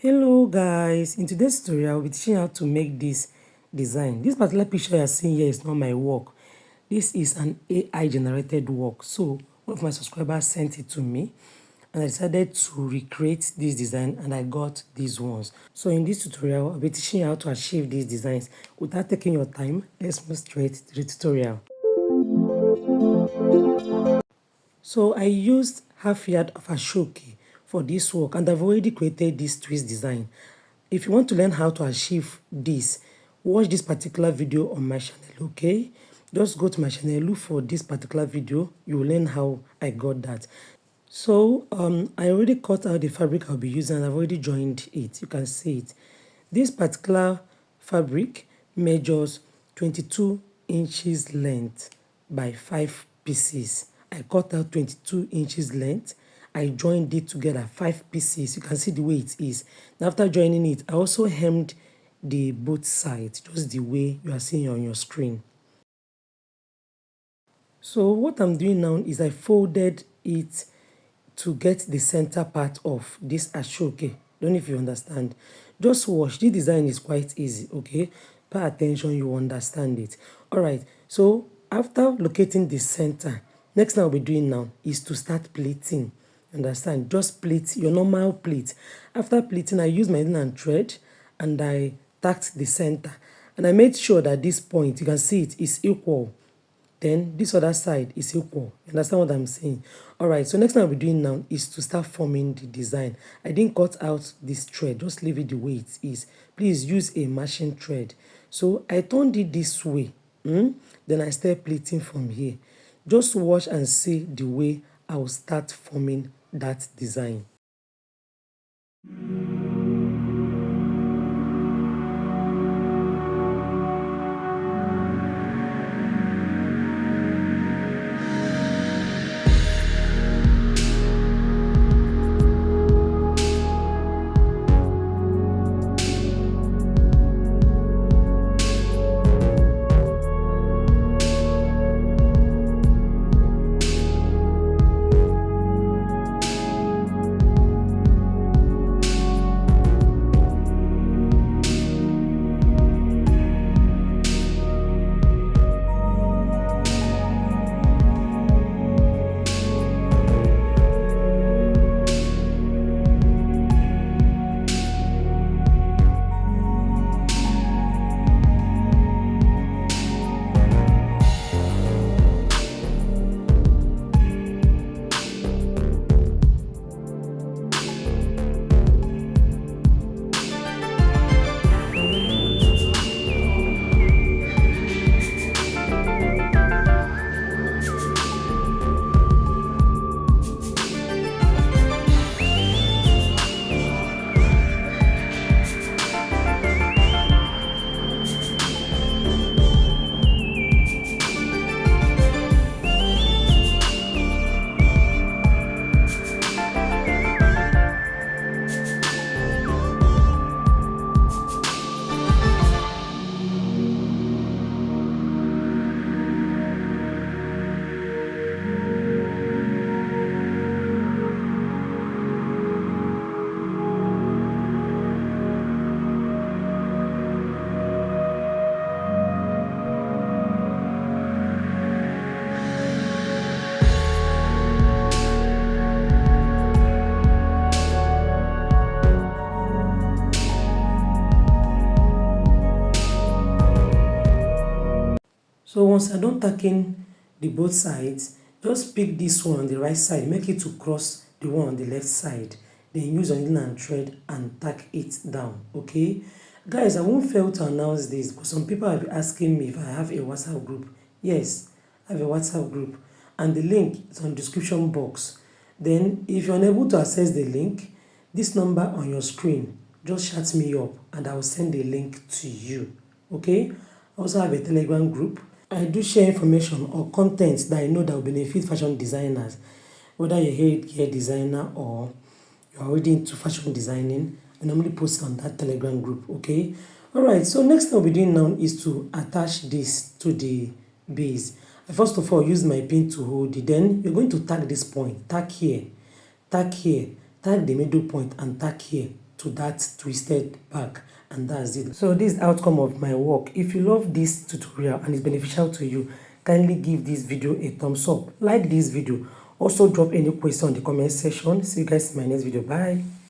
Hello guys, in today's tutorial I'll be teaching you how to make this design. This particular picture you're seeing here is not my work. This is an AI generated work. So one of my subscribers sent it to me and I decided to recreate this design and I got these ones. So in this tutorial I'll be teaching you how to achieve these designs without taking your time. Let's move straight to the tutorial. So I used half yard of ashoke for this work and I've already created this twist design. If you want to learn how to achieve this, watch this particular video on my channel, okay? Just go to my channel, look for this particular video, you will learn how I got that. So I already cut out the fabric I'll be using and I've already joined it. You can see it. This particular fabric measures 22 inches length by 5 pieces. I cut out 22 inches length. I joined it together 5 pieces. You can see the way it is. Now after joining it, I also hemmed the both sides just the way you are seeing on your screen. So what I'm doing now is I folded it to get the center part of this ashoke. Don't know if you understand. Just watch. This design is quite easy, okay? Pay attention, you understand it. Alright, so after locating the center, next thing I'll be doing now is to start pleating. Understand? Just pleat your normal pleat. After pleating, I use my needle and thread and I tacked the center. And I made sure that this point, you can see it, is equal. Then this other side is equal. You understand what I'm saying? Alright, so next thing I'll be doing now is to start forming the design. I didn't cut out this thread, just leave it the way it is. Please use a matching thread. So I turned it this way. Then I start pleating from here. Just watch and see the way I will start forming that design. So once I don't tacking the both sides, just pick this one on the right side, make it to cross the one on the left side. Then use your needle and thread and tack it down, okay? Guys, I won't fail to announce this because some people have been asking me if I have a WhatsApp group. Yes, I have a WhatsApp group and the link is on the description box. Then if you're unable to access the link, this number on your screen, just shout me up and I will send the link to you, okay? I also have a Telegram group. I do share information or content that I know that will benefit fashion designers, whether you're a headgear designer or you're already into fashion designing. I normally post on that Telegram group, okay? Alright, so next thing I'll be doing now is to attach this to the base. I first of all use my pin to hold it. Then you're going to tag this point, tag here, tag the middle point and tag here. to that twisted back, and that's it. So this is the outcome of my work. If you love this tutorial and it's beneficial to you, kindly give this video a thumbs up, like this video, also drop any question in the comment section. See you guys in my next video. Bye.